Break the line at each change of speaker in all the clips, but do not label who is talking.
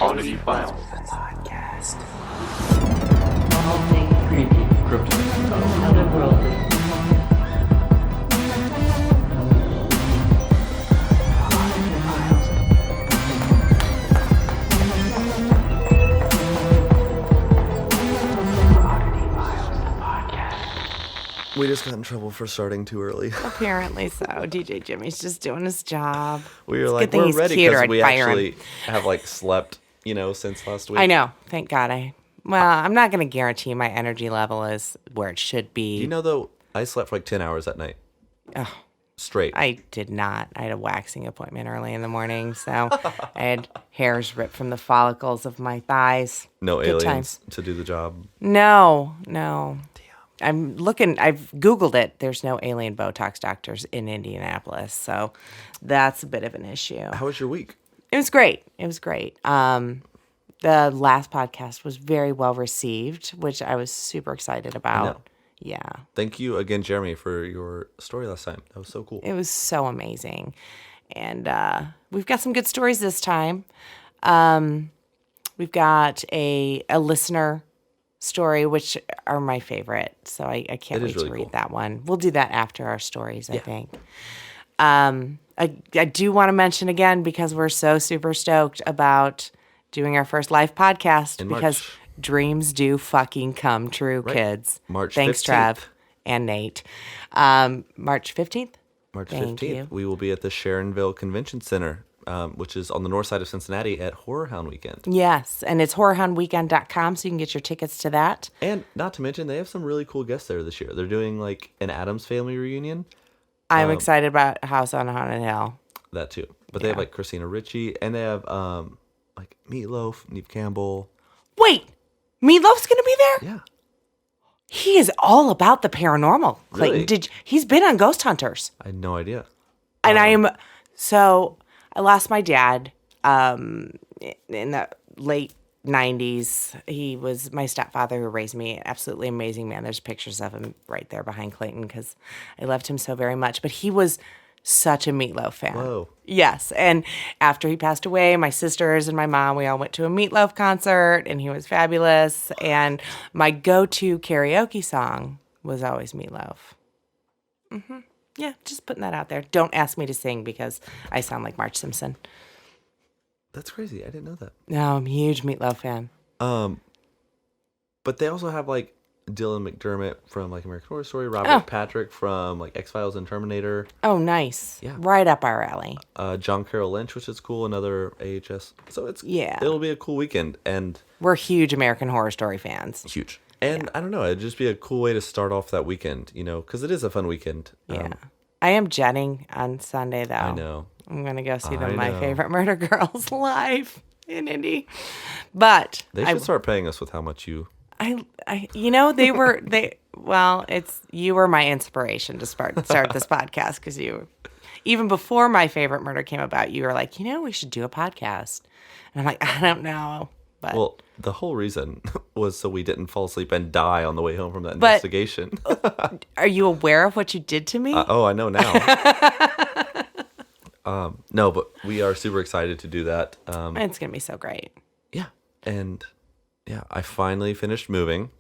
Oddity Files.
Podcast. All things creepy,
Crypto.
otherworldly. Oddity Files. Oddity Files, the podcast.
We just got in trouble for starting too early.
Apparently so. DJ Jimmy's just doing his job.
We were
It's a
like,
good thing
we're
he's
ready
cute or
because
I'd
we
fire him.
actually have like slept, since last week.
I know. Thank God. I'm not going to guarantee my energy level is where it should be.
You know, though, I slept for like 10 hours that night.
Ugh.
Straight.
I did not. I had a waxing appointment early in the morning, so I had hairs ripped from the follicles of my thighs.
No
Good
aliens
times.
to do the job.
No. Damn. I've Googled it. There's no alien Botox doctors in Indianapolis, so that's a bit of an issue.
How was your week?
It was great. The last podcast was very well received, which I was super excited about.
know.
Yeah.
Thank you again, Jeremy, for your story last time. That was so cool.
It was so amazing. And we've got some good stories this time. We've got a listener story, which are my favorite. So I can't
It
wait
is really
to read
cool.
that one. We'll do that after our stories, I think. I do want to mention again, because we're so super stoked about doing our first live podcast,
In
because
March.
dreams do fucking come true, kids.
March
Thanks,
15th.
Trev and Nate. March 15th?
March
Thank
15th,
you.
we will be at the Sharonville Convention Center, which is on the north side of Cincinnati at Horror Hound Weekend.
Yes, and it's horrorhoundweekend.com, so you can get your tickets to that.
And not to mention, they have some really cool guests there this year. They're doing like an Addams Family reunion.
I'm excited about House on Haunted Hill.
That too. But they have like Christina Ricci, and they have like Meatloaf, Neve Campbell.
Wait, Meatloaf's going to be there?
Yeah.
He is all about the paranormal, Clayton.
Really?
He's been on Ghost Hunters.
I had no idea.
And I lost my dad in the late 90s. He was my stepfather who raised me. An absolutely amazing man. There's pictures of him right there behind Clayton because I loved him so very much. But he was such a Meatloaf fan.
Whoa.
Yes. And after he passed away, my sisters and my mom, we all went to a Meatloaf concert, and he was fabulous. And my go-to karaoke song was always Meatloaf. Yeah, just putting that out there. Don't ask me to sing because I sound like Marge Simpson.
That's crazy. I didn't know that.
No, I'm a huge Meatloaf fan.
But they also have like Dylan McDermott from like American Horror Story, Robert Patrick from like X-Files and Terminator,
Oh, nice.
Yeah.
Right up our alley.
John Carroll Lynch, which is cool, another AHS. So
Yeah.
it'll be a cool weekend and
We're huge American Horror Story fans.
huge. And I don't know, it'd just be a cool way to start off that weekend, because it is a fun weekend.
Yeah. I am jetting on Sunday, though.
I know.
I'm going to go see
I
My
know.
Favorite Murder Girls live in Indy. But
They should start paying us with how much you.
you were my inspiration to start this podcast, because even before My Favorite Murder came about, you were like, we should do a podcast. And I'm like, I don't know. But
Well, the whole reason was so we didn't fall asleep and die on the way home from that investigation.
are you aware of what you did to me?
I know now. No, but we are super excited to do that.
It's going to be so great.
Yeah. And yeah, I finally finished moving.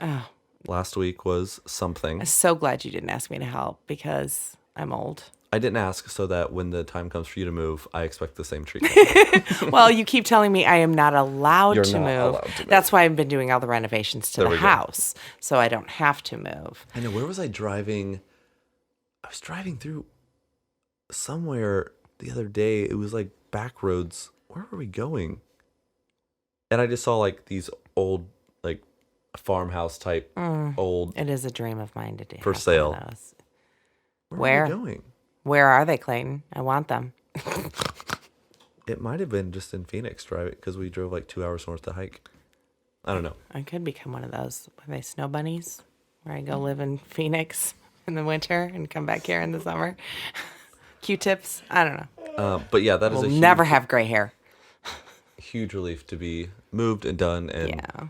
Oh,
Last week was something.
I'm so glad you didn't ask me to help, because I'm old.
I didn't ask so that when the time comes for you to move, I expect the same treatment.
Well, you keep telling me I am not allowed,
You're
to,
not
move.
allowed to move.
That's why I've been doing all the renovations to
There
the
we go.
house, so I don't have to move.
I know, where was I driving? I was driving through somewhere the other day. It was like back roads. Where were we going? And I just saw like these old, like farmhouse type old.
It is a dream of mine to do.
For
have one
sale.
of those.
Where
Where?
were we going?
Where are they, Clayton? I want them.
It might have been just in Phoenix, driving because we drove like 2 hours north to hike. I don't know.
I could become one of those. Are they snow bunnies? Where I go live in Phoenix in the winter and come back here in the summer? Q-tips? I don't know.
But yeah, that is
We'll
a huge,
never have gray hair.
huge relief to be moved and done and
Yeah.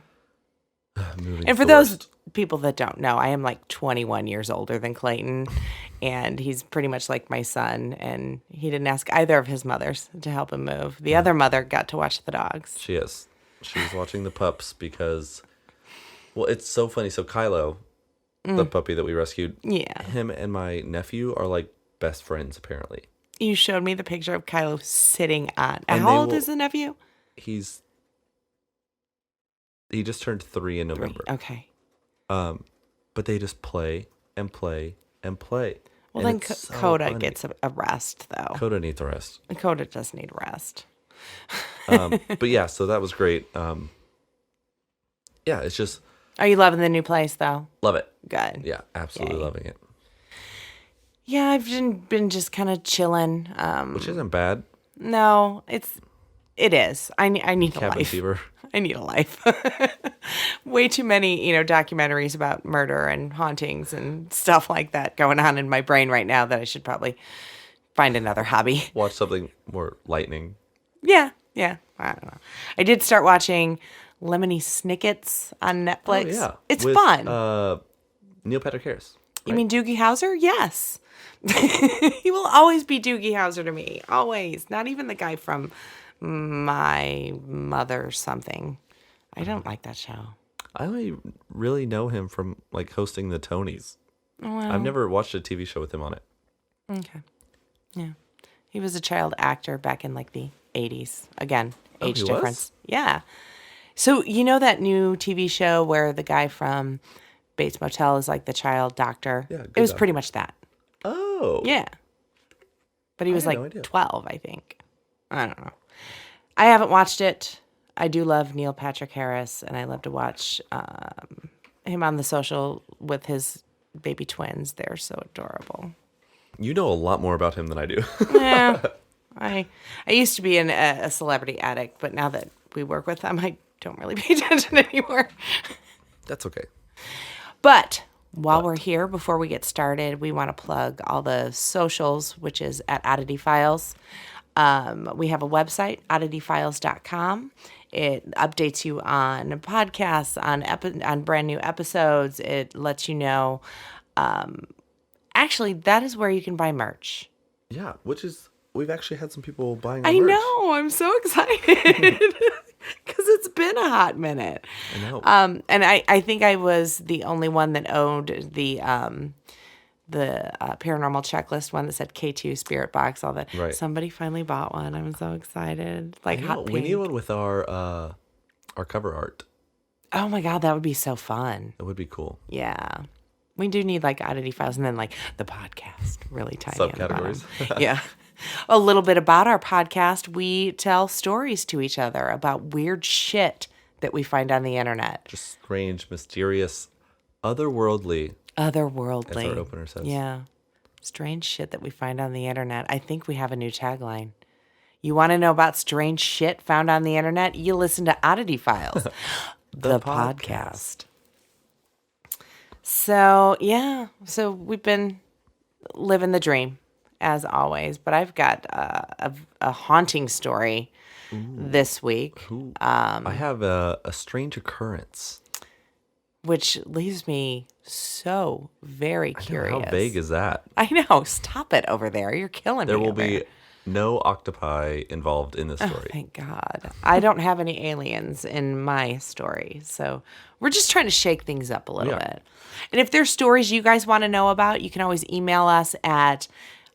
moving.
And for
the
those
worst.
people that don't know, I am like 21 years older than Clayton, and he's pretty much like my son, and he didn't ask either of his mothers to help him move. The other mother got to watch the dogs.
She is. She's watching the pups because, well, it's so funny. So Kylo, the puppy that we rescued,
Yeah.
him and my nephew are like best friends, apparently.
You showed me the picture of Kylo sitting on.
And
How
they
old
will-
is the nephew?
He just turned 3 in November.
Okay.
But they just play and play and play.
Well,
And
then
it's so
Coda
funny.
gets a rest, though.
Coda needs a rest.
Coda does need rest.
But yeah, so that was great. Yeah, it's just
Are you loving the new place, though?
love it.
Good.
Yeah, absolutely
Yay.
loving it.
Yeah, I've been just kind of chilling.
Which isn't bad.
No, it is. I need a
Cabin
life.
fever.
I need a life. Way too many, documentaries about murder and hauntings and stuff like that going on in my brain right now that I should probably find another hobby.
Watch something more lightning.
Yeah. I don't know. I did start watching Lemony Snicket's on Netflix.
Oh, yeah.
It's
With,
fun.
Neil Patrick Harris.
You mean Doogie Howser? Yes. He will always be Doogie Howser to me. Always. Not even the guy from My Mother something. I don't like that show.
I only really know him from like hosting the Tonys.
Well,
I've never watched a TV show with him on it.
okay. Yeah. He was a child actor back in like the 80s. Again, age
he was?
difference. Yeah. So, you know that new TV show where the guy from Bates Motel is like the child doctor?
Yeah,
It
good
was
doctor.
pretty much that.
Oh.
Yeah. But he was
had
like
no idea.
12, I think. I don't know. I haven't watched it. I do love Neil Patrick Harris, and I love to watch him on The Social with his baby twins. They're so adorable.
You know a lot more about him than I do.
Yeah. I used to be a celebrity addict, but now that we work with them, I don't really pay attention anymore.
That's okay.
But while we're here, before we get started, we want to plug all the socials, which is at Oddity Files. We have a website, oddityfiles.com. It updates you on podcasts, on brand new episodes. It lets you know. Actually, that is where you can buy merch.
Yeah, which is we've actually had some people buying our
I
merch.
know. I'm so excited because it's been a hot minute.
I know.
And I think I was the only one that owned the paranormal checklist one that said K2 Spirit Box. All that.
Right.
Somebody finally bought one. I'm so excited. Like
I know,
hot
we
pink.
need one with our cover art.
Oh my god, that would be so fun.
That would be cool.
Yeah. We do need like Oddity Files and then like the podcast, really tiny. on the bottom.
Subcategories.
Yeah. A little bit about our podcast. We tell stories to each other about weird shit that we find on the internet.
Just strange, mysterious, otherworldly,
Otherworldly.
as our opener says.
Yeah. Strange shit that we find on the internet. I think we have a new tagline. You want to know about strange shit found on the internet? You listen to Oddity Files, the podcast. So, yeah. So we've been living the dream, as always. But I've got a haunting story this week,
I have a strange occurrence.
which leaves me so very curious.
How vague is that?
I know. Stop it over there. You're killing
There
me.
will
over
be
here.
no octopi involved in this story.
Thank God. I don't have any aliens in my story. So we're just trying to shake things up a little
Yeah.
bit. And if there's stories you guys want to know about, you can always email us at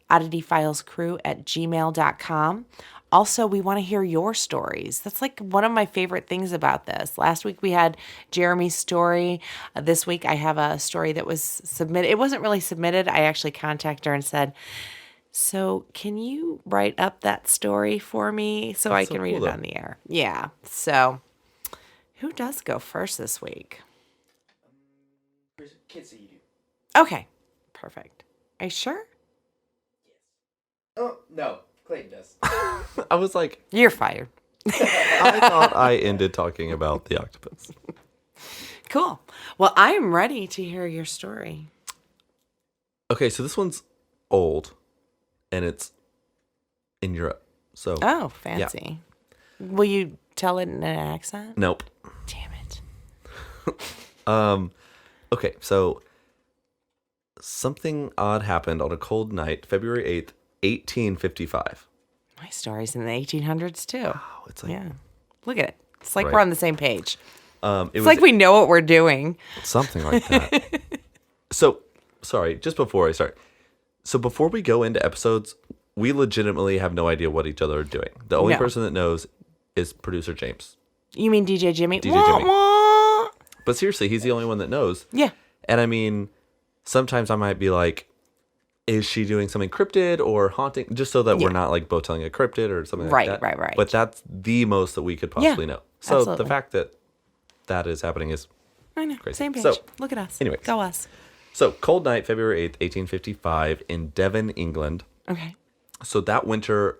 oddityfilescrew@gmail.com. Also, we want to hear your stories. That's like one of my favorite things about this. Last week we had Jeremy's story. This week I have a story that was submitted. It wasn't really submitted. I actually contacted her and said, so can you write up that story for me so I
so
can read
cool,
it
though.
on the air? Yeah. So who does go first this week?
Kitsie, you do.
Okay. Perfect. Are you sure?
Oh, no. Clayton does.
I was like,
You're fired.
I thought I ended talking about the octopus.
Cool. Well, I am ready to hear your story.
Okay, so this one's old, and it's in Europe. So
Oh, fancy. Will you tell it in an accent?
nope.
Damn it.
Okay, so something odd happened on a cold night, February 8th, 1855.
My story's in the 1800s too.
Wow, it's like
Yeah. Look at it. It's like
Right.
we're on the same page.
it
It's
was
like we know what we're doing.
something like that. So, sorry, just before I start. So before we go into episodes, we legitimately have no idea what each other are doing. The only
No.
person that knows is producer James.
You mean DJ Jimmy?
DJ
Wah,
Jimmy.
wah.
But seriously, he's the only one that knows.
Yeah.
And I mean, sometimes I might be like, is she doing something cryptid or haunting? Just so that we're
Yeah.
not like both telling a cryptid or something
Right,
like that.
right.
But that's the most that we could possibly know. So
absolutely.
the fact that that is happening is
I know.
crazy.
Same page.
So,
Look at us.
anyways.
Go us.
so cold night, February 8th, 1855 in Devon, England.
Okay.
So that winter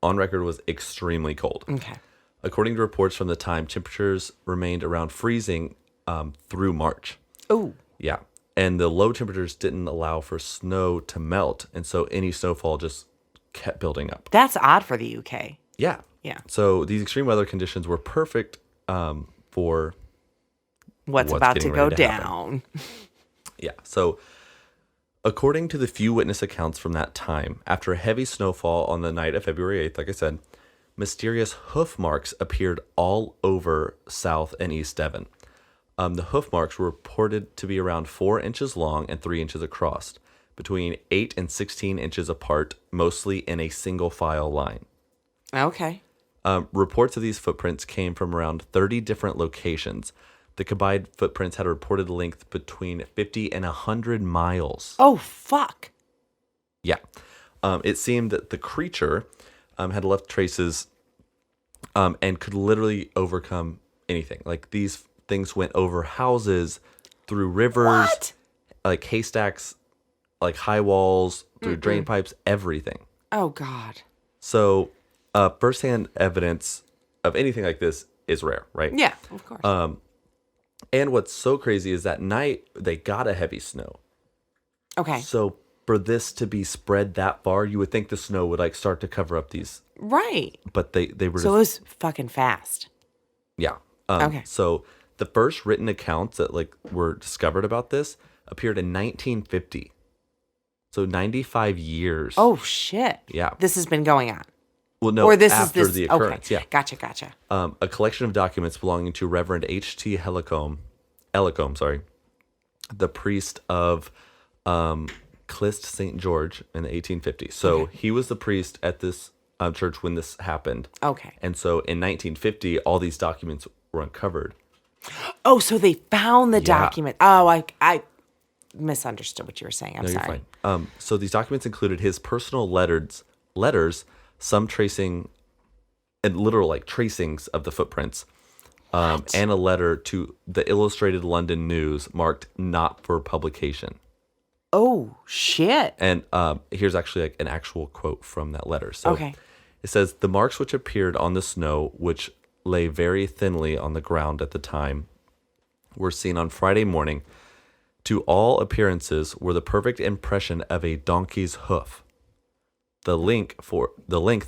on record was extremely cold.
Okay.
According to reports from the time, temperatures remained around freezing through March.
Oh.
Yeah. And the low temperatures didn't allow for snow to melt. And so any snowfall just kept building up.
That's odd for the UK.
Yeah.
Yeah.
So these extreme weather conditions were perfect for,
What's
What's
about to
getting
go
ready to happen.
down?
yeah. So according to the few witness accounts from that time, after a heavy snowfall on the night of February 8th, like I said, mysterious hoof marks appeared all over South and East Devon. The hoof marks were reported to be around 4 inches long and 3 inches across, between 8 and 16 inches apart, mostly in a single file line.
Okay.
Reports of these footprints came from around 30 different locations. The combined footprints had a reported length between 50 and 100 miles.
Oh, fuck.
Yeah. It seemed that the creature had left traces and could literally overcome anything. Like these things went over houses, through rivers,
What?
like haystacks, like high walls, through drain pipes, everything.
Oh, God.
So firsthand evidence of anything like this is rare, right?
Yeah, of course.
And what's so crazy is that night they got a heavy snow.
okay.
So for this to be spread that far, you would think the snow would like start to cover up these,
Right.
but they were
So it was fucking fast.
yeah.
Okay.
So the first written accounts that like were discovered about this appeared in 1950. So 95 years.
Oh, shit.
Yeah.
This has been going on.
Well, no,
Or this
after
is this.
the occurrence.
Okay.
Yeah.
Gotcha.
A collection of documents belonging to Reverend H.T. Ellicombe, the priest of Clist St. George in the 1850s. So he was the priest at this church when this happened.
Okay.
And so in 1950, all these documents were uncovered.
Oh, so they found the
Yeah.
document. Oh, I misunderstood what you were saying. I'm
No, you're
sorry.
fine. So these documents included his personal letters, some tracing, and literal like tracings of the footprints, and a letter to the Illustrated London News marked "not for publication."
Oh, shit.
And here's actually like an actual quote from that letter. So
Okay.
it says, "The marks which appeared on the snow, which lay very thinly on the ground at the time, were seen on Friday morning. To all appearances were the perfect impression of a donkey's hoof. The length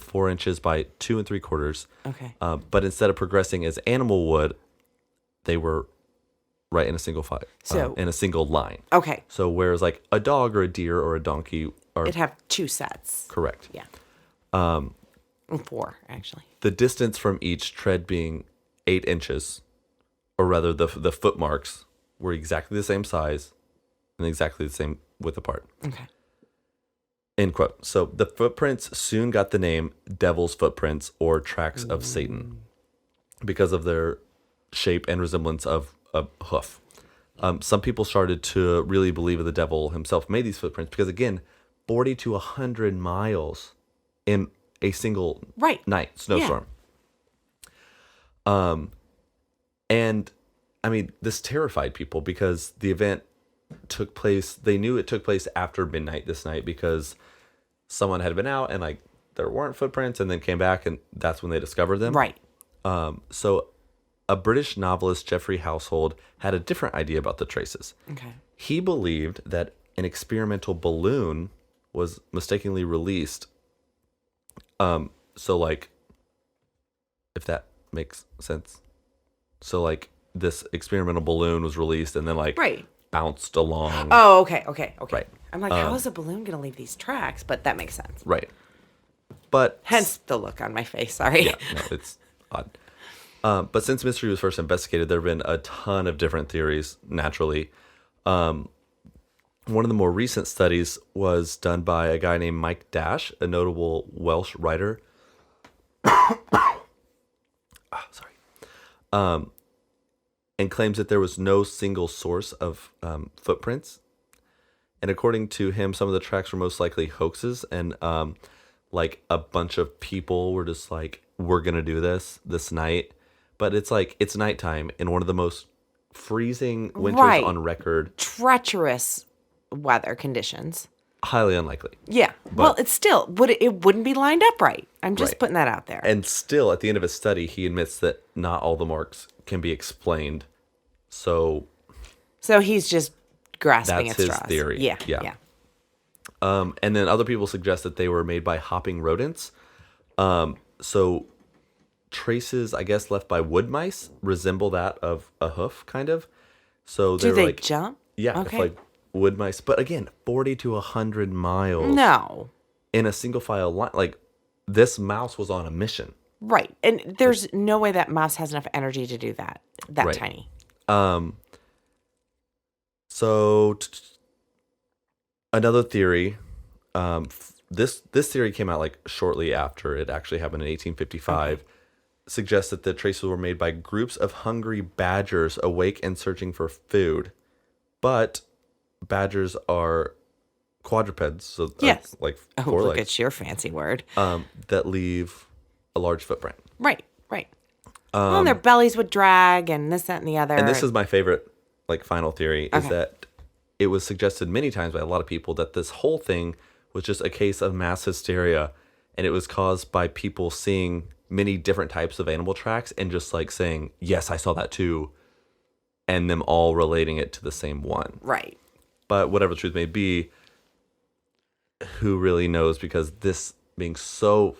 4 inches by 2 3/4.
Okay.
But instead of progressing as animal would, they were right in a single file,
So-
in a single line.
Okay.
So whereas like a dog or a deer or a donkey are
It'd have two sets.
correct.
Yeah. 4, actually.
The distance from each tread being 8 inches, or rather the foot marks were exactly the same size and exactly the same width apart.
Okay.
End quote. So the footprints soon got the name Devil's Footprints or Tracks of Satan because of their shape and resemblance of a hoof. Some people started to really believe that the devil himself made these footprints because, again, 40 to 100 miles in a single
Right.
night snowstorm. And I mean, this terrified people because the event took place. They knew it took place after midnight this night because someone had been out and like there weren't footprints and then came back and that's when they discovered them.
Right.
So a British novelist, Geoffrey Household, had a different idea about the traces.
Okay.
He believed that an experimental balloon was mistakenly released. So like, if that makes sense. So like this experimental balloon was released and then like
Right.
bounced along.
Oh, okay.
Right.
I'm like, how is a balloon going to leave these tracks? But that makes sense.
Right. But
Hence the look on my face. Sorry.
yeah, no, it's odd. But since mystery was first investigated, there have been a ton of different theories, naturally. One of the more recent studies was done by a guy named Mike Dash, a notable Welsh writer. And claims that there was no single source of footprints. And according to him, some of the tracks were most likely hoaxes, and like a bunch of people were just like, we're going to do this night. But it's like, it's nighttime in one of the most freezing winters on record.
Treacherous weather conditions.
Highly unlikely.
Yeah. Well, it's still, it wouldn't be lined up right. I'm just putting that out there.
And still, at the end of his study, he admits that not all the marks can be explained. So
he's just grasping at straws.
That's his theory.
Yeah.
And then other people suggest that they were made by hopping rodents. So traces, I guess, left by wood mice resemble that of a hoof, kind of. So
do they jump?
Yeah,
okay.
It's like wood mice. But again, 40 to 100 miles.
No.
In a single file line. Like, this mouse was on a mission.
Right. And there's no way that mouse has enough energy to do that tiny.
So another theory, this theory came out like shortly after it actually happened in 1855, suggests that the traces were made by groups of hungry badgers awake and searching for food. But badgers are quadrupeds, so
yes.
like
four
four
look
legs,
at your fancy word.
that leave a large footprint.
Right. And their bellies would drag and this, that, and the other.
And this is my favorite, like, final theory, is that it was suggested many times by a lot of people that this whole thing was just a case of mass hysteria, and it was caused by people seeing many different types of animal tracks and just, like, saying, yes, I saw that too, and them all relating it to the same one.
Right.
But whatever the truth may be, who really knows, because this being so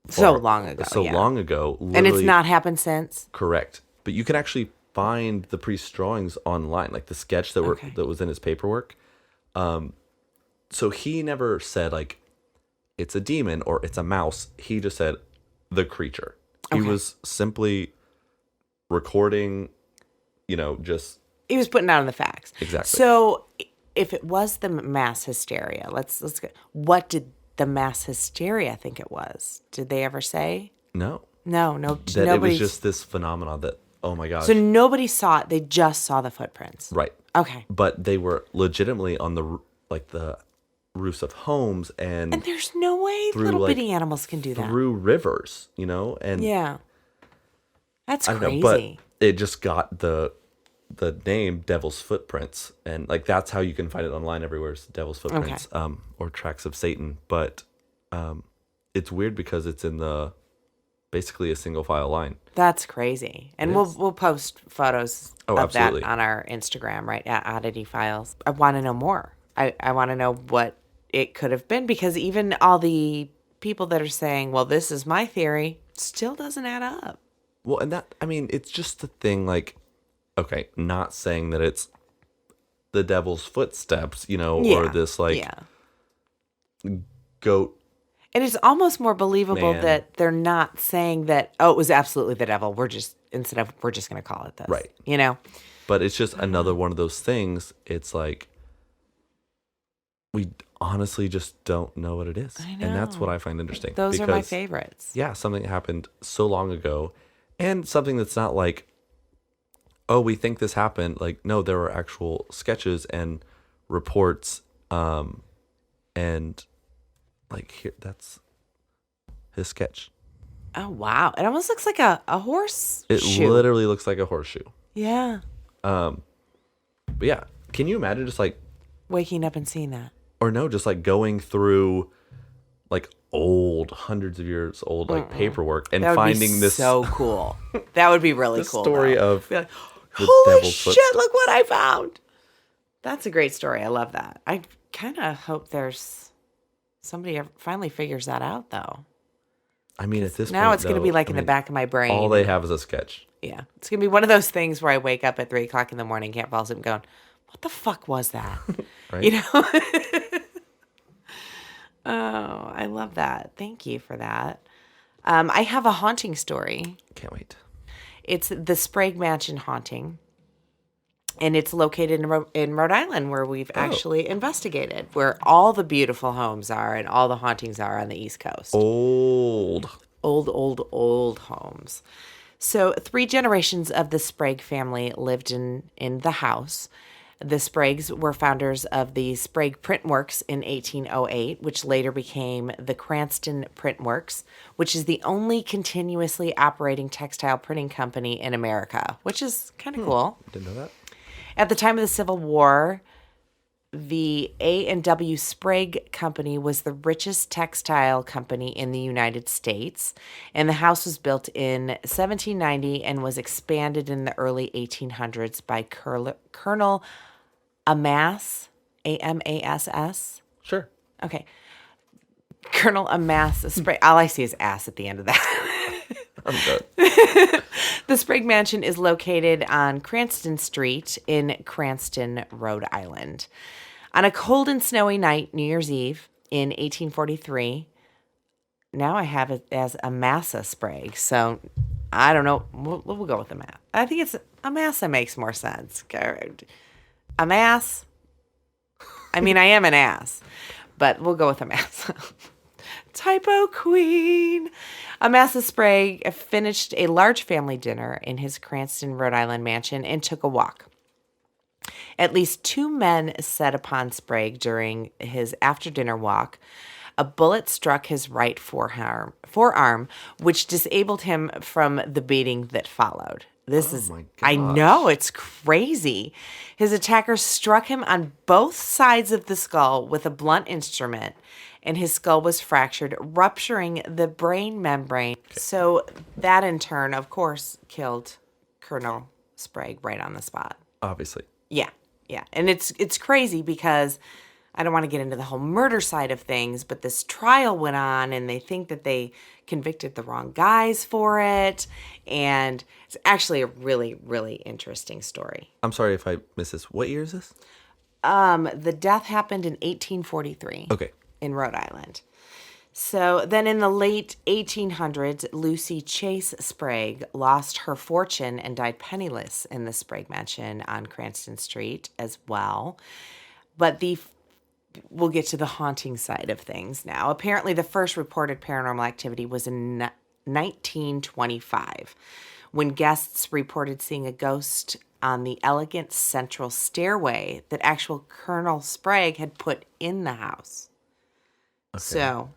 long ago.
And
it's not happened since.
Correct. But you can actually find the priest's drawings online, like the sketch that was in his paperwork. So he never said, like, it's a demon or it's a mouse. He just said the creature. He was simply recording, just...
He was putting down the facts.
Exactly.
So if it was the mass hysteria, let's go. What did the mass hysteria think it was? Did they ever say?
No.
That
it was just this phenomenon that, oh my gosh.
So nobody saw it. They just saw the footprints.
Right.
Okay.
But they were legitimately on the roofs of homes and
there's no way little bitty animals can do that.
Through rivers, and
yeah. That's crazy.
I don't know, but it just got the name Devil's Footprints, and like that's how you can find it online everywhere. It's Devil's Footprints, or Tracks of Satan. But it's weird because it's in basically a single file line.
That's crazy, and we'll post photos of
absolutely.
that on our Instagram, right? At Oddity Files. I want to know more. I want to know what it could have been, because even all the people that are saying, "Well, this is my theory," still doesn't add up.
Well, and it's just the thing, like. Okay, not saying that it's the devil's footsteps, or this goat.
And it's almost more believable that they're not saying that, it was absolutely the devil. We're just going to call it this.
Right. But it's just another one of those things. It's like, we honestly just don't know what it is.
I know.
And that's what I find interesting.
Those are my favorites.
Yeah, something that happened so long ago, and something that's not like, oh, we think this happened. Like, no, there were actual sketches and reports, and like here, that's his sketch.
Oh wow! It almost looks like a horse.
It literally looks like a horseshoe.
Yeah.
But yeah, can you imagine just like
waking up and seeing that?
Or no, just like going through like hundreds of years old like paperwork and finding this
so cool. That would be really cool.
Story
though.
of.
Holy shit, look what I found. That's a great story. I love that. I kind of hope there's somebody finally figures that out, though.
I mean, at this point,
now it's going to be like in the back of my brain.
All they have is a sketch.
Yeah. It's going to be one of those things where I wake up at 3 o'clock in the morning, can't fall asleep, and going, what the fuck was that?
Right?
You know? Oh, I love that. Thank you for that. I have a haunting story.
Can't wait.
It's the Sprague Mansion Haunting. And it's located in Rhode Island, where we've actually investigated, where all the beautiful homes are and all the hauntings are on the East Coast.
Old
Homes. So 3 generations of the Sprague family lived in the house. The Spragues were founders of the Sprague Print Works in 1808, which later became the Cranston Print Works, which is the only continuously operating textile printing company in America, which is kind of cool.
Didn't know that.
At the time of the Civil War, the A&W Sprague Company was the richest textile company in the United States, and the house was built in 1790 and was expanded in the early 1800s by Colonel Amass, A-M-A-S-S.
Sure.
Okay. Colonel Amass Sprague. All I see is ass at the end of that.
I'm good.
The Sprague Mansion is located on Cranston Street in Cranston, Rhode Island. On a cold and snowy night, New Year's Eve in 1843, now I have it as Amasa Sprague, so I don't know. We'll go with Amass. I think it's Amasa makes more sense. Amass. I mean, I am an ass, but we'll go with Amasa. Typo queen. Amasa Sprague finished a large family dinner in his Cranston, Rhode Island mansion and took a walk. At least 2 men set upon Sprague during his after-dinner walk. A bullet struck his right forearm, which disabled him from the beating that followed.
My
I
gosh.
know, it's crazy. His attacker struck him on both sides of the skull with a blunt instrument, and his skull was fractured, rupturing the brain membrane. Okay. So that in turn, of course, killed Colonel Sprague right on the spot.
Obviously.
Yeah. And it's crazy because I don't want to get into the whole murder side of things, but this trial went on and they think that they convicted the wrong guys for it. And it's actually a really, really interesting story.
I'm sorry if I missed this. What year is this?
The death happened in 1843.
Okay.
In Rhode Island. So then in the late 1800s, Lucy Chase Sprague lost her fortune and died penniless in the Sprague Mansion on Cranston Street as well. But we'll get to the haunting side of things now. Apparently, the first reported paranormal activity was in 1925 when guests reported seeing a ghost on the elegant central stairway that actual Colonel Sprague had put in the house. Okay. So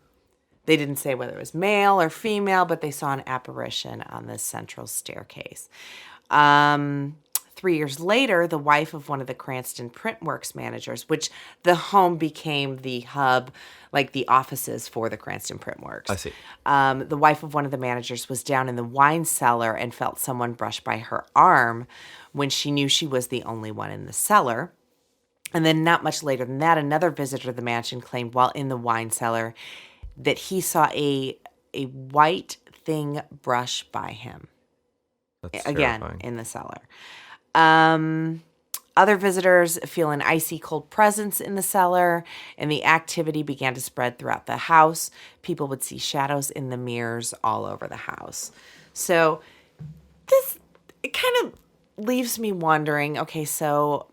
they didn't say whether it was male or female, but they saw an apparition on this central staircase. 3 years later, the wife of one of the Cranston Print Works managers, which the home became the hub, like the offices for the Cranston Print Works.
I see.
The wife of one of the managers was down in the wine cellar and felt someone brush by her arm when she knew she was the only one in the cellar. And then not much later than that, another visitor to the mansion claimed while in the wine cellar that he saw a white thing brush by him.
That's
again
terrifying.
In the cellar. Other visitors feel an icy cold presence in the cellar, and the activity began to spread throughout the house. People would see shadows in the mirrors all over the house. So it kind of leaves me wondering, okay, so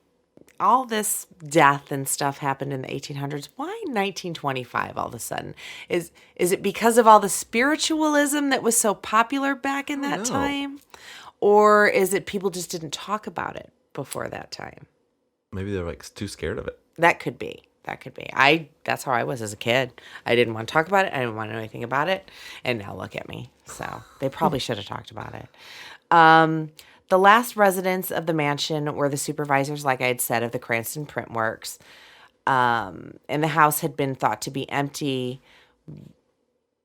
all this death and stuff happened in the 1800s. Why 1925 all of a sudden? Is it because of all the spiritualism that was so popular back in that time? Or is it people just didn't talk about it before that time?
Maybe they're like too scared of it.
That could be. That's how I was as a kid. I didn't want to talk about it. I didn't want to know anything about it. And now look at me. So they probably should have talked about it. The last residents of the mansion were the supervisors, like I had said, of the Cranston Print Works. And the house had been thought to be empty.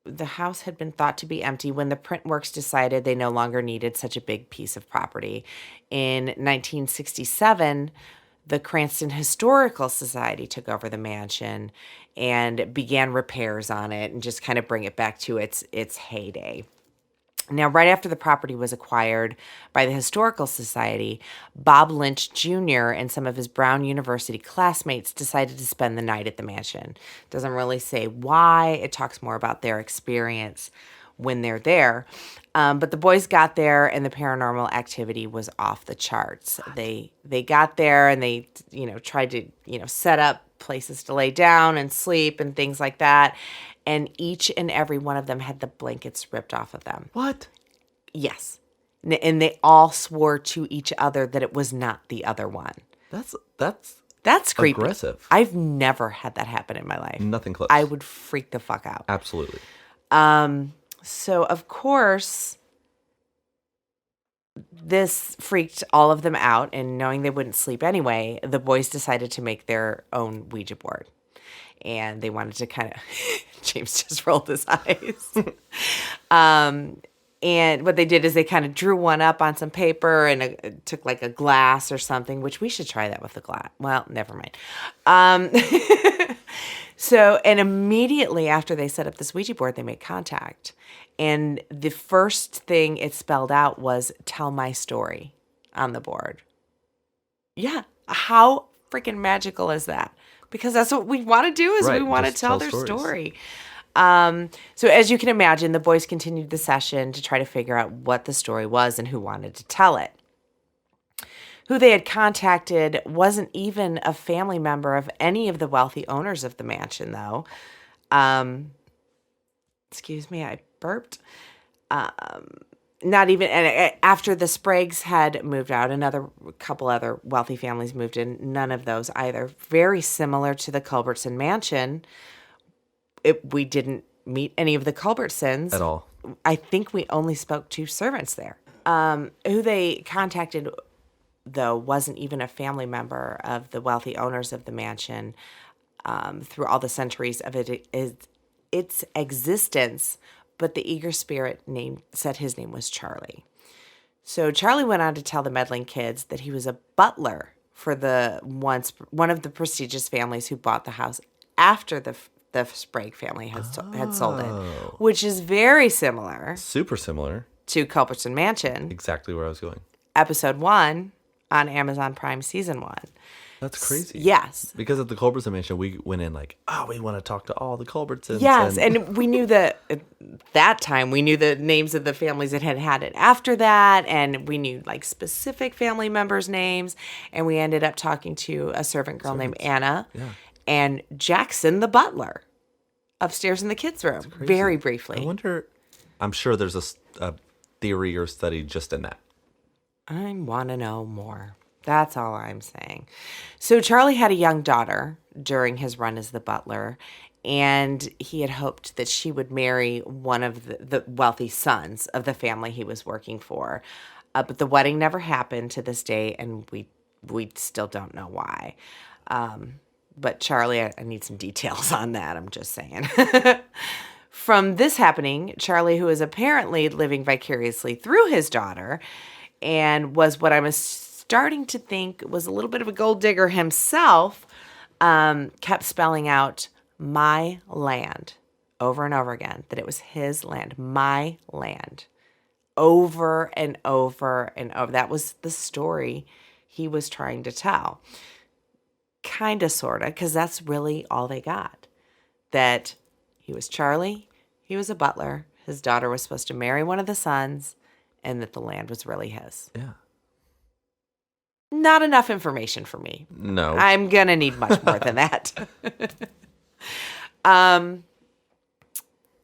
The house had been thought to be empty when the Print Works decided they no longer needed such a big piece of property. In 1967, the Cranston Historical Society took over the mansion and began repairs on it and just kind of bring it back to its heyday. Now, right after the property was acquired by the Historical Society, Bob Lynch Jr. and some of his Brown University classmates decided to spend the night at the mansion. Doesn't really say why. It talks more about their experience when they're there. But the boys got there, and the paranormal activity was off the charts. They got there, and they tried to set up places to lay down and sleep and things like that. And each and every one of them had the blankets ripped off of them.
What?
Yes. And they all swore to each other that it was not the other one.
That's
creepy.
aggressive.
I've never had that happen in my life.
Nothing close.
I would freak the fuck out.
Absolutely.
So, of course, this freaked all of them out. And knowing they wouldn't sleep anyway, the boys decided to make their own Ouija board. And they wanted to kind of... James just rolled his eyes. And what they did is they kind of drew one up on some paper and took like a glass or something, which we should try that with a glass. Well, never mind. So, and immediately after they set up this Ouija board, they made contact. And the first thing it spelled out was, "Tell my story," on the board. Yeah. How freaking magical is that? Because that's what we want to do, is we want to tell their story. So as you can imagine, the boys continued the session to try to figure out what the story was and who wanted to tell it. Who they had contacted wasn't even a family member of any of the wealthy owners of the mansion, though. Excuse me, I burped. Not even, and after the Spragues had moved out, a couple other wealthy families moved in. None of those either. Very similar to the Culbertson Mansion. We didn't meet any of the Culbertsons
At all.
I think we only spoke to servants there. Who they contacted, though, wasn't even a family member of the wealthy owners of the mansion. Through all the centuries of its existence, but the eager spirit said his name was Charlie. So Charlie went on to tell the meddling kids that he was a butler for one of the prestigious families who bought the house after the Sprague family had sold it, which is very similar.
Super similar.
To Culbertson Mansion.
Exactly where I was going.
Episode 1 on Amazon Prime Season 1.
That's crazy.
Yes.
Because at the Culbertson Mansion, we went in like, we want to talk to all the Culbertsons.
Yes, and we knew that we knew the names of the families that had it after that, and we knew like specific family members' names, and we ended up talking to a servant girl named Anna and Jackson the butler upstairs in the kids' room, very briefly.
I wonder, I'm sure there's a theory or study just in that.
I want to know more. That's all I'm saying. So Charlie had a young daughter during his run as the butler, and he had hoped that she would marry one of the wealthy sons of the family he was working for. But the wedding never happened to this day, and we still don't know why. But Charlie, I need some details on that, I'm just saying. From this happening, Charlie, who is apparently living vicariously through his daughter, and was what I'm starting to think was a little bit of a gold digger himself, kept spelling out "my land" over and over again, that it was his land, my land, over and over and over. That was the story he was trying to tell. Kind of, sort of, because that's really all they got. That he was Charlie, he was a butler, his daughter was supposed to marry one of the sons, and that the land was really his.
Yeah.
Not enough information for me.
No.
I'm going to need much more than that.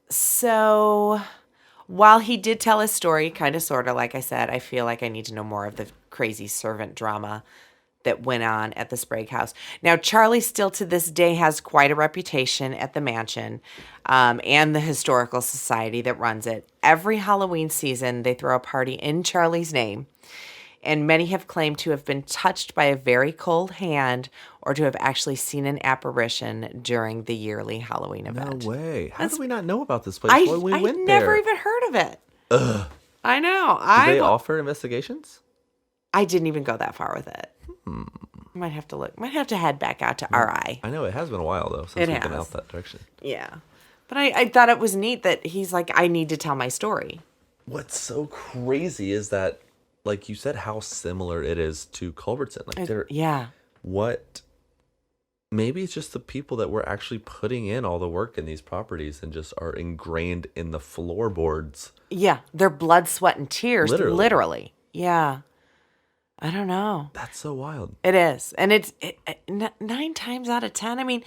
So while he did tell his story, kind of, sort of, like I said, I feel like I need to know more of the crazy servant drama that went on at the Sprague house. Now, Charlie still to this day has quite a reputation at the mansion and the historical society that runs it. Every Halloween season, they throw a party in Charlie's name. And many have claimed to have been touched by a very cold hand or to have actually seen an apparition during the yearly Halloween event.
No way. How did we not know about this place when we went there?
I never even heard of it.
Ugh.
I know.
Did they offer investigations?
I didn't even go that far with it. Might have to look. Might have to head back out to RI.
I know it has been a while though since we've been out that direction.
Yeah. But I thought it was neat that he's like, I need to tell my story.
what's so crazy is that, like you said, how similar it is to Culbertson. Like they're what. Maybe it's just the people that were actually putting in all the work in these properties and just are ingrained in the floorboards.
Yeah, their blood, sweat, and tears, literally. Yeah. I don't know.
That's so wild.
It is. And it's 9 times out of 10. I mean,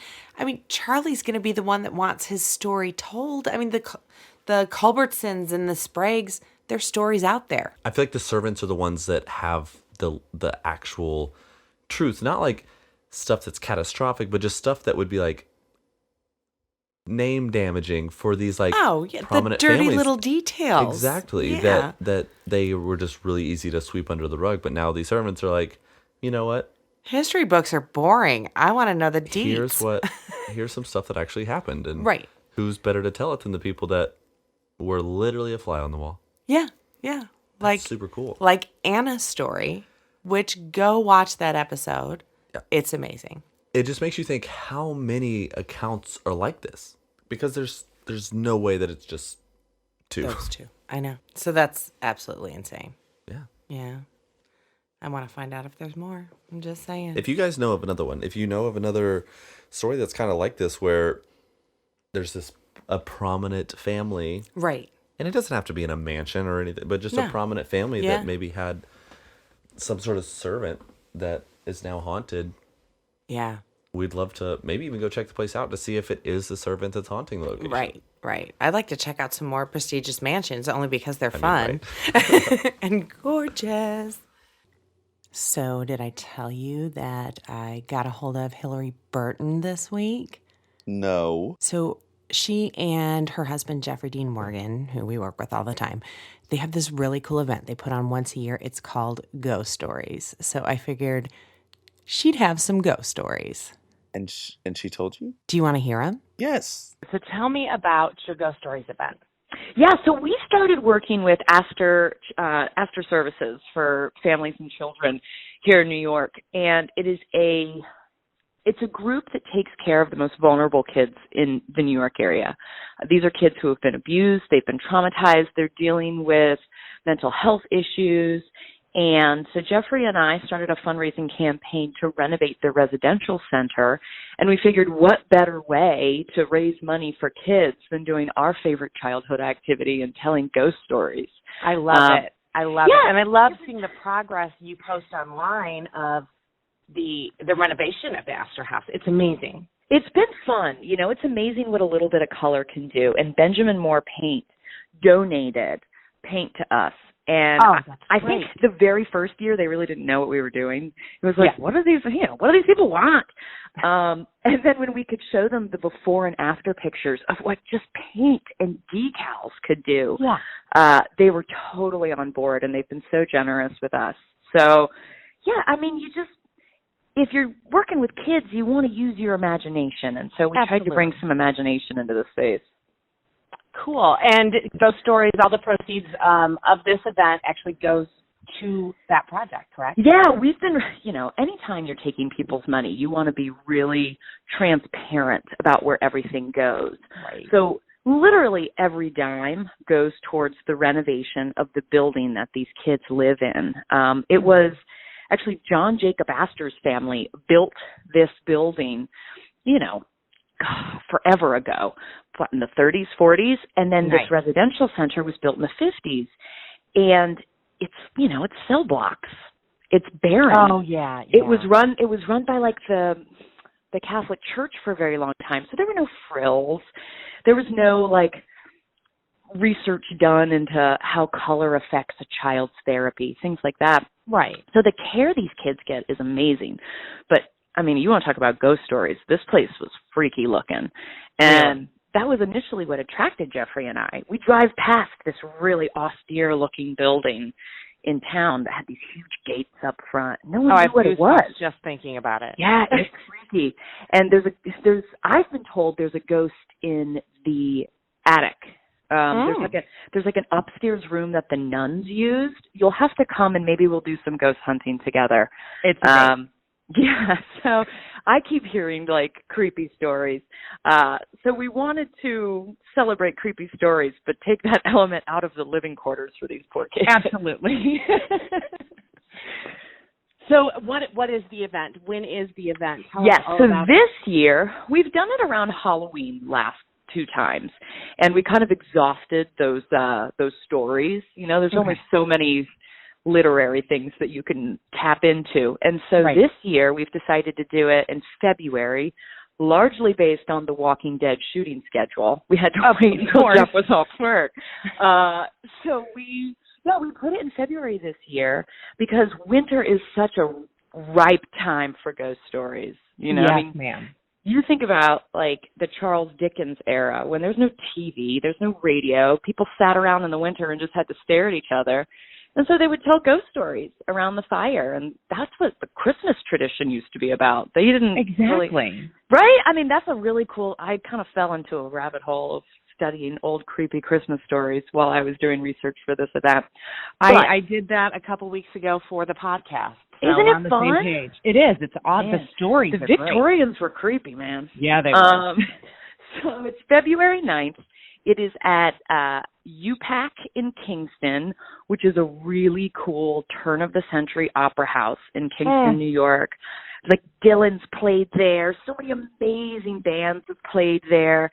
Charlie's going to be the one that wants his story told. I mean, the Culbertsons and the Spragues, their story's out there.
I feel like the servants are the ones that have the actual truth, not like stuff that's catastrophic, but just stuff that would be like name damaging for these like prominent
the dirty
families.
Little details.
Exactly.
Yeah.
That they were just really easy to sweep under the rug, but now these servants are like, you know what?
History books are boring. I want to know the deets.
Here's some stuff that actually happened, and
who's
better to tell it than the people that were literally a fly on the wall.
Yeah. Yeah. Like
that's super cool.
Like Anna's story, which go watch that episode. Yeah. It's amazing.
It just makes you think how many accounts are like this, because there's no way that it's just 2.
Those 2. I know. So that's absolutely insane.
Yeah.
Yeah. I want to find out if there's more. I'm just saying.
If you guys know of another one, if you know of another story that's kind of like this, where there's a prominent family.
Right.
And it doesn't have to be in a mansion or anything, but just a prominent family that maybe had some sort of servant that is now haunted.
Yeah.
We'd love to maybe even go check the place out to see if it is the servant that's haunting the location.
Right. I'd like to check out some more prestigious mansions, only because they're fun and gorgeous. So did I tell you that I got a hold of Hilarie Burton this week?
No.
So she and her husband, Jeffrey Dean Morgan, who we work with all the time, they have this really cool event they put on once a year. It's called Ghost Stories. So I figured she'd have some ghost stories.
And she told you?
Do you want to hear them?
Yes.
So tell me about your Ghost Stories event.
Yeah, so we started working with Astor Services for families and children here in New York, and it's a group that takes care of the most vulnerable kids in the New York area. These are kids who have been abused, they've been traumatized, they're dealing with mental health issues. And so Jeffrey and I started a fundraising campaign to renovate the residential center, and we figured what better way to raise money for kids than doing our favorite childhood activity and telling ghost stories.
I love it. I love it. And I love seeing the progress you post online of the renovation of the Astor House. It's amazing.
It's been fun. You know, it's amazing what a little bit of color can do. And Benjamin Moore Paint donated paint to us. And I think the very first year they really didn't know what we were doing. It was like, what do these people want? And then when we could show them the before and after pictures of what just paint and decals could do, they were totally on board, and they've been so generous with us. So, yeah, I mean, if you're working with kids, you want to use your imagination. And so we tried to bring some imagination into the space.
Cool. And those stories, all the proceeds of this event actually goes to that project, correct?
Yeah, we've been, anytime you're taking people's money, you want to be really transparent about where everything goes.
Right.
So literally every dime goes towards the renovation of the building that these kids live in. It was actually John Jacob Astor's family built this building, forever ago, in the 30s, 40s, and then this residential center was built in the 50s, and it's cell blocks. It's barren.
Oh yeah.
It was run by like the Catholic Church for a very long time, so there were no frills, there was no like research done into how color affects a child's therapy, things like that.
Right.
So the care these kids get is amazing, but I mean, you want to talk about ghost stories. This place was freaky looking. And that was initially what attracted Jeffrey and I. We drive past this really austere-looking building in town that had these huge gates up front. No one knew what it was.
Just thinking about it.
Yeah, it's freaky. And I've been told there's a ghost in the attic. There's like an upstairs room that the nuns used. You'll have to come and maybe we'll do some ghost hunting together.
It's great.
Yeah, so I keep hearing like creepy stories. So we wanted to celebrate creepy stories, but take that element out of the living quarters for these poor kids.
Absolutely. So what is the event? When is the event?
Yes, so this year, we've done it around Halloween last 2 times, and we kind of exhausted those stories. You know, there's only so many literary things that you can tap into. And so this year, we've decided to do it in February, largely based on the Walking Dead shooting schedule. We had to wait until Jeff was off work. So we put it in February this year because winter is such a ripe time for ghost stories. You know,
yes,
I mean,
ma'am.
You think about like the Charles Dickens era when there's no TV, there's no radio, people sat around in the winter and just had to stare at each other. And so they would tell ghost stories around the fire, and that's what the Christmas tradition used to be about. They didn't really, right? I mean, that's a really cool. I kind of fell into a rabbit hole of studying old creepy Christmas stories while I was doing research for this event.
I did that a couple weeks ago for the podcast. So
isn't it
on the
fun?
Same page. It is. It's odd. Man, the stories.
The Victorians were creepy, man.
Yeah, they were.
So it's February 9th. It is at UPAC in Kingston, which is a really cool turn-of-the-century opera house in Kingston, New York. Like Dylan's played there. So many amazing bands have played there.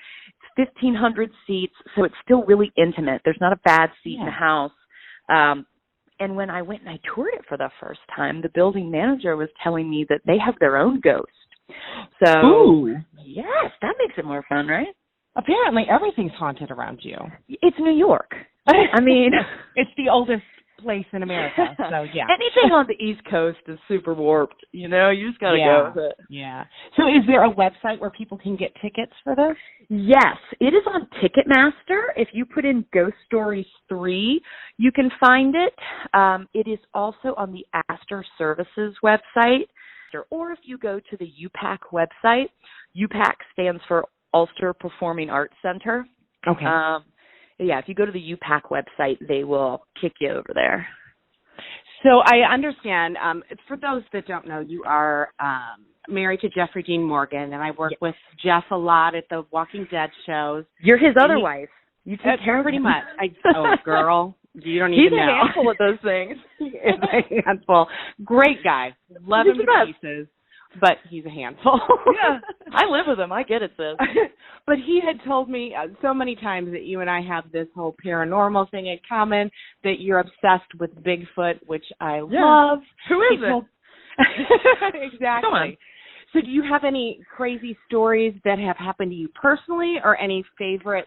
It's 1,500 seats, so it's still really intimate. There's not a bad seat in the house. And when I went and I toured it for the first time, the building manager was telling me that they have their own ghost. So, yes, that makes it more fun, right?
Apparently, everything's haunted around you.
It's New York. I mean,
it's the oldest place in America, so yeah.
Anything on the East Coast is super warped, you know? You just got to go with it.
Yeah. So is there a website where people can get tickets for this?
Yes, it is on Ticketmaster. If you put in Ghost Stories 3, you can find it. It is also on the Astor Services website. Or if you go to the UPAC website, UPAC stands for Ulster Performing Arts Center.
Okay.
Yeah, if you go to the UPAC website, they will kick you over there.
So I understand, for those that don't know, you are married to Jeffrey Dean Morgan, and I work with Jeff a lot at the Walking Dead shows.
You're his other wife. You take care of
pretty
him.
much. Oh, girl, you don't even know.
He's a handful of those things.
He is a handful. Great guy. Love him to pieces. But he's a handful.
Yeah, I live with him. I get it, sis.
But he had told me so many times that you and I have this whole paranormal thing in common, that you're obsessed with Bigfoot, which I love.
Who is it?
Exactly.
Come on.
So do you have any crazy stories that have happened to you personally, or any favorite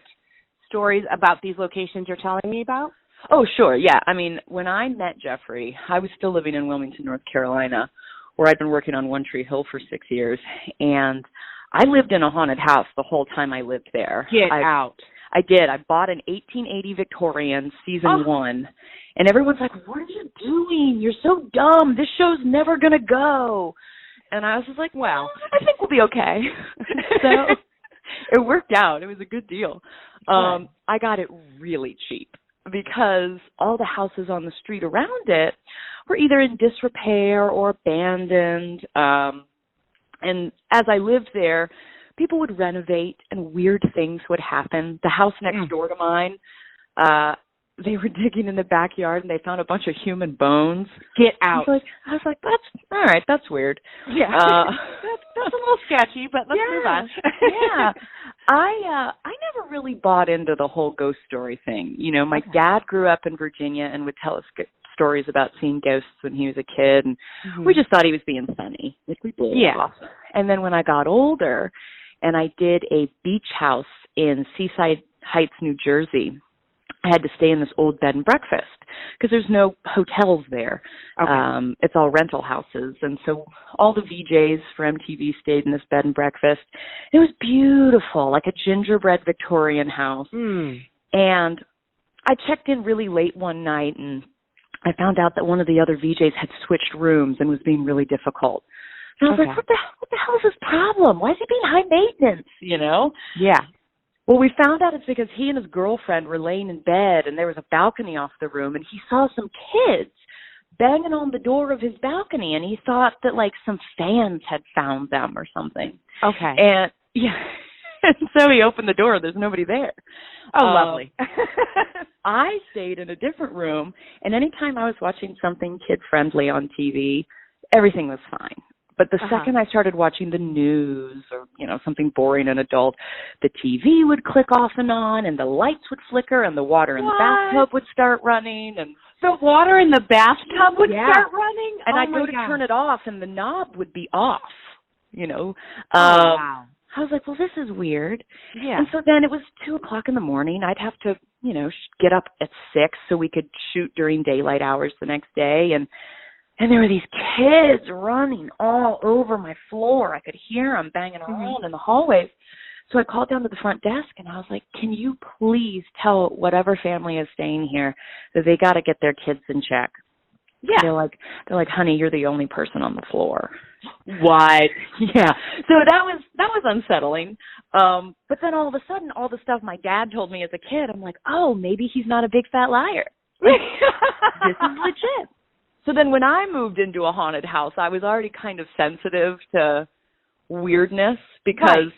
stories about these locations you're telling me about?
Oh, sure. Yeah. I mean, when I met Jeffrey, I was still living in Wilmington, North Carolina, where I'd been working on One Tree Hill for 6 years. And I lived in a haunted house the whole time I lived there.
Get out.
I did. I bought an 1880 Victorian, season 1. And everyone's like, what are you doing? You're so dumb. This show's never going to go. And I was just like, well, I think we'll be okay. So it worked out. It was a good deal. I got it really cheap, because all the houses on the street around it were either in disrepair or abandoned. And as I lived there, people would renovate and weird things would happen. The house next door to mine, they were digging in the backyard and they found a bunch of human bones.
Get out.
I was like, that's all right. That's weird.
Yeah. That's a little sketchy, but let's move on.
Yeah. I never really bought into the whole ghost story thing. You know, my dad grew up in Virginia and would tell us stories about seeing ghosts when he was a kid, and we just thought he was being funny. Like, we blew it off. And then when I got older and I did a beach house in Seaside Heights, New Jersey, I had to stay in this old bed and breakfast because there's no hotels there. Okay. It's all rental houses. And so all the VJs for MTV stayed in this bed and breakfast. It was beautiful, like a gingerbread Victorian house. And I checked in really late one night, and I found out that one of the other VJs had switched rooms and was being really difficult. And I was like, what the hell is his problem? Why is he being high maintenance, you know?
Yeah.
Well, we found out it's because he and his girlfriend were laying in bed, and there was a balcony off the room, and he saw some kids banging on the door of his balcony, and he thought that like some fans had found them or something.
Okay.
And yeah, and so he opened the door. There's nobody there.
Oh, lovely.
I stayed in a different room, and anytime I was watching something kid-friendly on TV, everything was fine. But the second I started watching the news or, something boring and adult, the TV would click off and on, and the lights would flicker, and the water in the bathtub would start running. And
the water in the bathtub would start running?
And I'd go to turn it off, and the knob would be off, Wow. I was like, well, this is weird.
Yeah.
And so then it was 2:00 in the morning. I'd have to, get up at 6 so we could shoot during daylight hours the next day. And there were these kids running all over my floor. I could hear them banging around in the hallways. So I called down to the front desk, and I was like, can you please tell whatever family is staying here that they got to get their kids in check?
Yeah.
They're like, honey, you're the only person on the floor.
What?
Yeah. So that was unsettling. But then all of a sudden, all the stuff my dad told me as a kid, I'm like, oh, maybe he's not a big fat liar. This is legit. So then when I moved into a haunted house, I was already kind of sensitive to weirdness because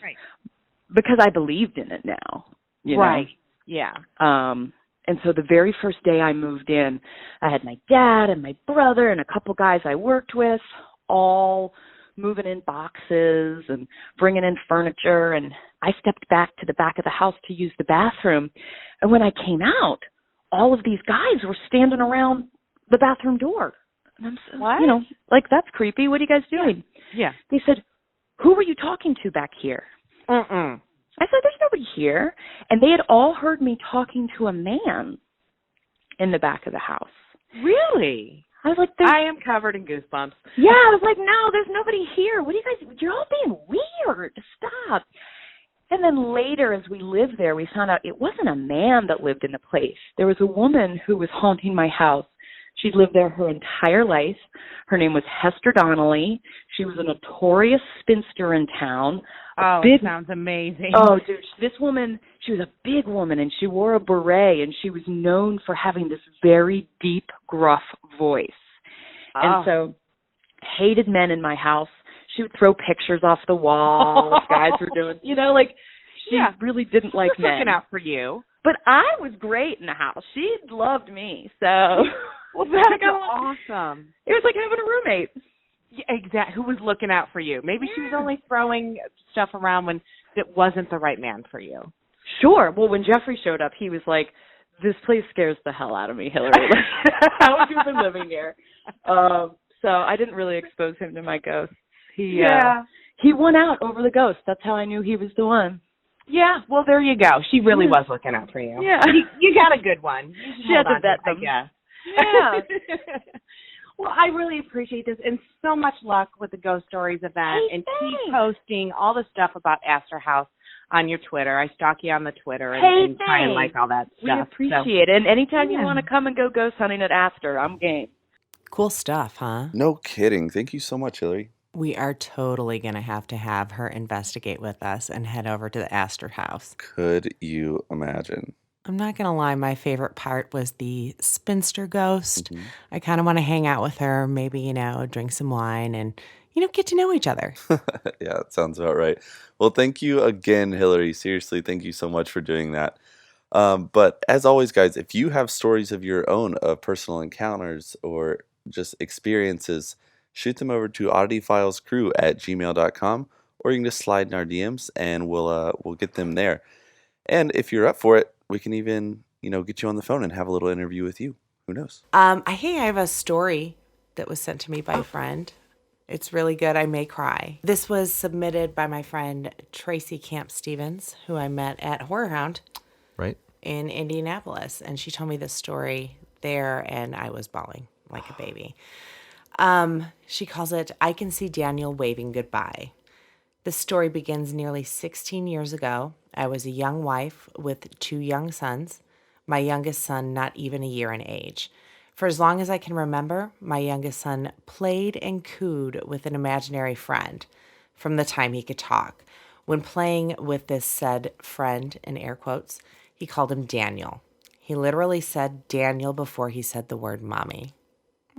I believed in it now. You know?
Yeah.
And so the very first day I moved in, I had my dad and my brother and a couple guys I worked with all moving in boxes and bringing in furniture. And I stepped back to the back of the house to use the bathroom. And when I came out, all of these guys were standing around the bathroom door. And I'm so,
what?
That's creepy. What are you guys doing?
Yeah.
They said, who were you talking to back here? I said, there's nobody here. And they had all heard me talking to a man in the back of the house.
Really?
I was like,
I am covered in goosebumps.
Yeah, I was like, no, there's nobody here. What are you guys, you're all being weird. Stop. And then later, as we lived there, we found out it wasn't a man that lived in the place. There was a woman who was haunting my house. She'd lived there her entire life. Her name was Hester Donnelly. She was a notorious spinster in town.
Sounds amazing.
Oh, dude, this woman, she was a big woman, and she wore a beret, and she was known for having this very deep, gruff voice. And so, hated men in my house. She would throw pictures off the wall. Guys were doing, she really didn't like men.
Looking out for you.
But I was great in the house. She loved me, so.
Well, that's awesome.
It was like having a roommate.
Yeah, exactly. Who was looking out for you? Maybe she was only throwing stuff around when it wasn't the right man for you.
Sure. Well, when Jeffrey showed up, he was like, this place scares the hell out of me, Hilarie. How have you been living here? So I didn't really expose him to my ghosts. He won out over the ghost. That's how I knew he was the one.
Yeah, well, there you go. She really was looking out for you.
Yeah.
You got a good one.
She had to vet them.
Yeah. Well, I really appreciate this, and so much luck with the Ghost Stories event.
Hey,
and
thanks.
keep posting all the stuff about Astor House on your Twitter. I stalk you on the Twitter and try and like all that stuff.
We appreciate it. And anytime you want to come and go ghost hunting at Astor, I'm game.
Cool stuff, huh?
No kidding. Thank you so much, Hilarie.
We are totally going to have her investigate with us and head over to the Astor House.
Could you imagine?
I'm not going to lie, my favorite part was the spinster ghost. I kind of want to hang out with her, maybe, drink some wine and, get to know each other.
Yeah, that sounds about right. Well, thank you again, Hilarie. Seriously, thank you so much for doing that. But as always, guys, if you have stories of your own of personal encounters or just experiences, shoot them over to oddityfilescrew@gmail.com, or you can just slide in our DMs and we'll get them there. And if you're up for it, we can even, get you on the phone and have a little interview with you. Who knows?
I have a story that was sent to me by a friend. It's really good. I may cry. This was submitted by my friend Tracy Camp Stevens, who I met at Horror Hound.
Right.
In Indianapolis. And she told me this story there, and I was bawling like a baby. She calls it, I Can See Daniel Waving Goodbye. This story begins nearly 16 years ago. I was a young wife with 2 young sons, my youngest son not even a year in age. For as long as I can remember, my youngest son played and cooed with an imaginary friend from the time he could talk. When playing with this said friend, in air quotes, he called him Daniel. He literally said Daniel before he said the word mommy.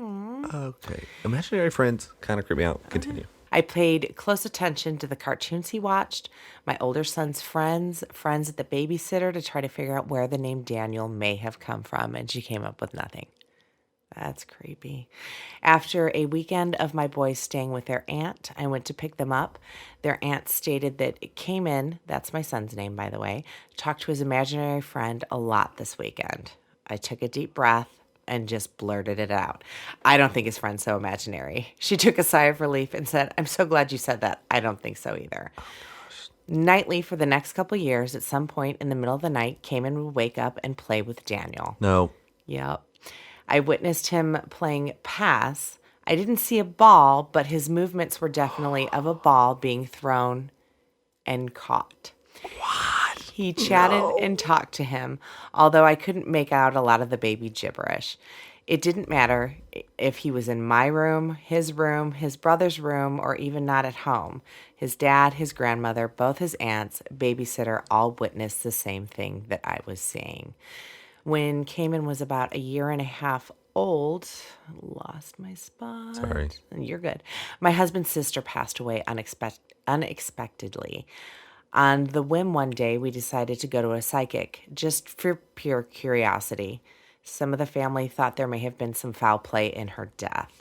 Aww.
Okay. Imaginary friends kind of creep me out. Continue.
I paid close attention to the cartoons he watched, my older son's friends at the babysitter to try to figure out where the name Daniel may have come from, and she came up with nothing. That's creepy. After a weekend of my boys staying with their aunt, I went to pick them up. Their aunt stated that it came in, that's my son's name, by the way, talked to his imaginary friend a lot this weekend. I took a deep breath and just blurted it out. I don't think his friend's so imaginary. She took a sigh of relief and said, I'm so glad you said that. I don't think so either. Nightly for the next couple of years, at some point in the middle of the night, Cayman would wake up and play with Daniel.
No.
Yep. I witnessed him playing pass. I didn't see a ball, but his movements were definitely of a ball being thrown and caught. What? He chatted and talked to him, although I couldn't make out a lot of the baby gibberish. It didn't matter if he was in my room, his brother's room, or even not at home. His dad, his grandmother, both his aunts, babysitter, all witnessed the same thing that I was seeing. When Cayman was about a year and a half old, lost my spot.
Sorry.
You're good. My husband's sister passed away unexpectedly. On the whim one day, we decided to go to a psychic, just for pure curiosity. Some of the family thought there may have been some foul play in her death.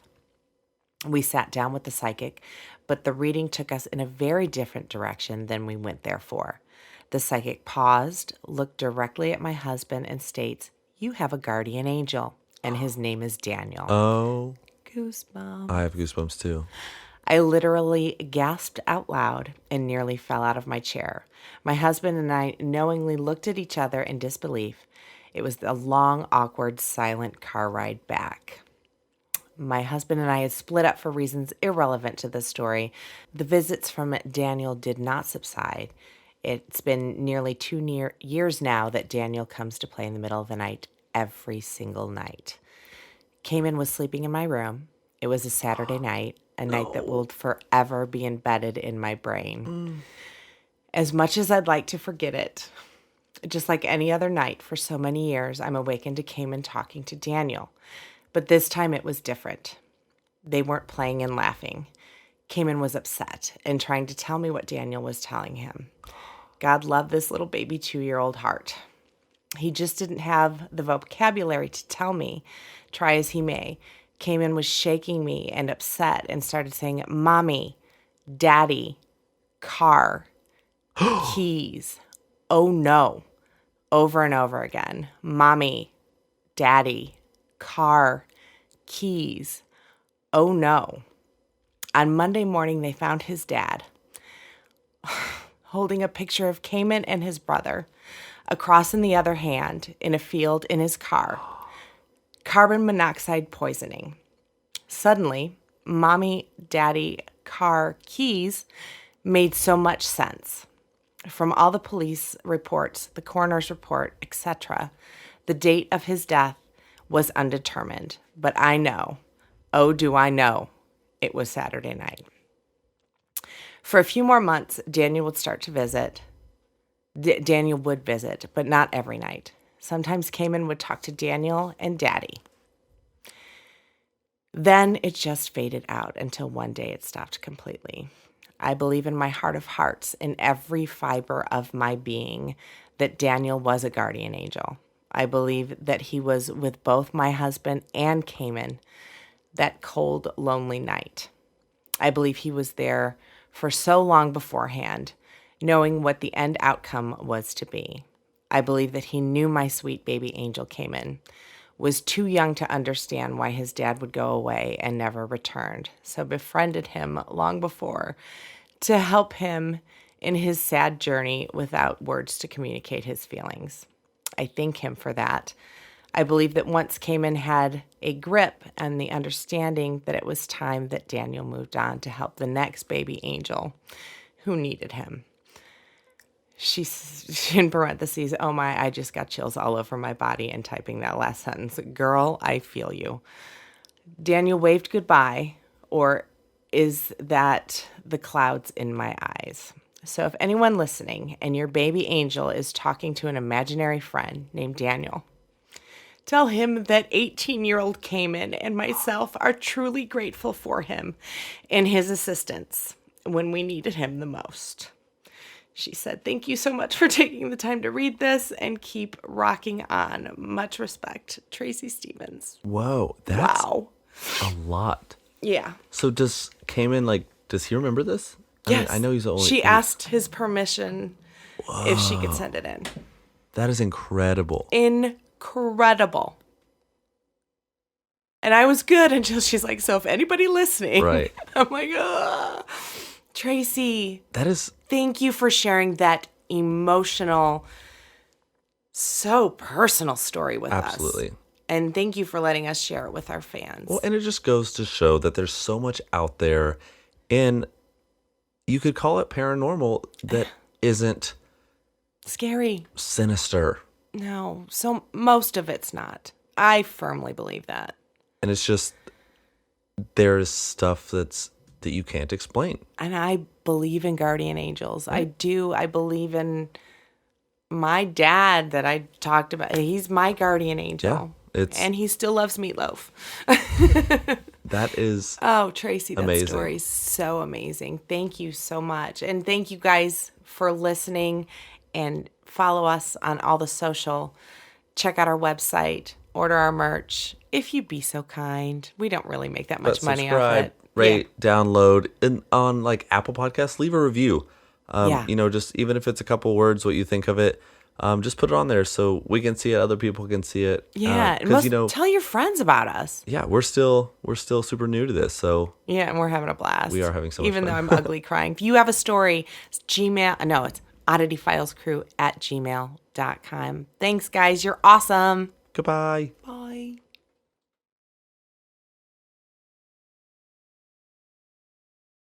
We sat down with the psychic, but the reading took us in a very different direction than we went there for. The psychic paused, looked directly at my husband, and states, "You have a guardian angel, and his name is Daniel."
Oh.
Goosebumps.
I have goosebumps too.
I literally gasped out loud and nearly fell out of my chair. My husband and I knowingly looked at each other in disbelief. It was a long, awkward, silent car ride back. My husband and I had split up for reasons irrelevant to this story. The visits from Daniel did not subside. It's been nearly 2 years now that Daniel comes to play in the middle of the night every single night. Cayman was sleeping in my room. It was a Saturday night, a night that will forever be embedded in my brain. As much as I'd like to forget it, just like any other night for so many years, I'm awakened to Cayman talking to Daniel. But this time it was different. They weren't playing and laughing. Cayman was upset and trying to tell me what Daniel was telling him. God loved this little baby 2-year-old heart. He just didn't have the vocabulary to tell me, try as he may. Cayman was shaking me and upset and started saying, "Mommy, Daddy, car, keys, oh no," over and over again. "Mommy, Daddy, car, keys, oh no." On Monday morning, they found his dad holding a picture of Cayman and his brother, a cross in the other hand, in a field in his car. Carbon monoxide poisoning. Suddenly, Mommy, Daddy, car, keys made so much sense. From all the police reports, the coroner's report, etc., the date of his death was undetermined. But I know, oh, do I know, it was Saturday night. For a few more months, Daniel would start to visit. Daniel would visit, but not every night. Sometimes Cayman would talk to Daniel and Daddy. Then it just faded out until one day it stopped completely. I believe in my heart of hearts, in every fiber of my being, that Daniel was a guardian angel. I believe that he was with both my husband and Cayman that cold, lonely night. I believe he was there for so long beforehand, knowing what the end outcome was to be. I believe that he knew my sweet baby angel Cayman was too young to understand why his dad would go away and never returned, so befriended him long before to help him in his sad journey without words to communicate his feelings. I thank him for that. I believe that once Cayman had a grip and the understanding that it was time that Daniel moved on to help the next baby angel who needed him. She in parentheses, "Oh my, I just got chills all over my body," and typing that last sentence. Girl, I feel you. Daniel waved goodbye, or is that the clouds in my eyes? So if anyone listening and your baby angel is talking to an imaginary friend named Daniel, Tell him that 18-year-old Cayman and myself are truly grateful for him and his assistance when we needed him the most. She said, thank you so much for taking the time to read this and keep rocking on. Much respect, Tracy Stevens.
Whoa, that's
Wow.
a lot.
Yeah.
So does Cayman, like, does he remember this?
Yes.
I know he's only...
She asked his permission if she could send it in.
That is incredible.
Incredible. And I was good until she's like, so if anybody listening,
Right.
I'm like, ah. Tracy,
That is...
thank you for sharing that emotional, so personal story with us.
Absolutely.
And thank you for letting us share it with our fans.
Well, and it just goes to show that there's so much out there, and you could call it paranormal that isn't
Scary.
sinister.
No, so most of it's not. I firmly believe that.
And it's just, there's stuff that you can't explain.
And I believe in guardian angels. I do. I believe in my dad that I talked about. He's my guardian angel.
Yeah,
and he still loves meatloaf.
That is
Oh, Tracy, that
amazing.
story is so amazing. Thank you so much. And thank you guys for listening, and follow us on all the social. Check out our website, order our merch, if you'd be so kind. We don't really make that much money off
subscribe,
it.
rate, download, and on like Apple Podcasts, leave a review.
Yeah.
You know, just even if it's a couple words, what you think of it, just put it on there so we can see it, other people can see it.
Yeah,
because
tell your friends about us.
yeah, we're still super new to this, so
Yeah, and we're having a blast.
We are having so much
Even
fun.
though I'm ugly crying. If you have a story, it's it's oddityfilescrew@gmail.com. Thanks, guys. You're awesome.
goodbye.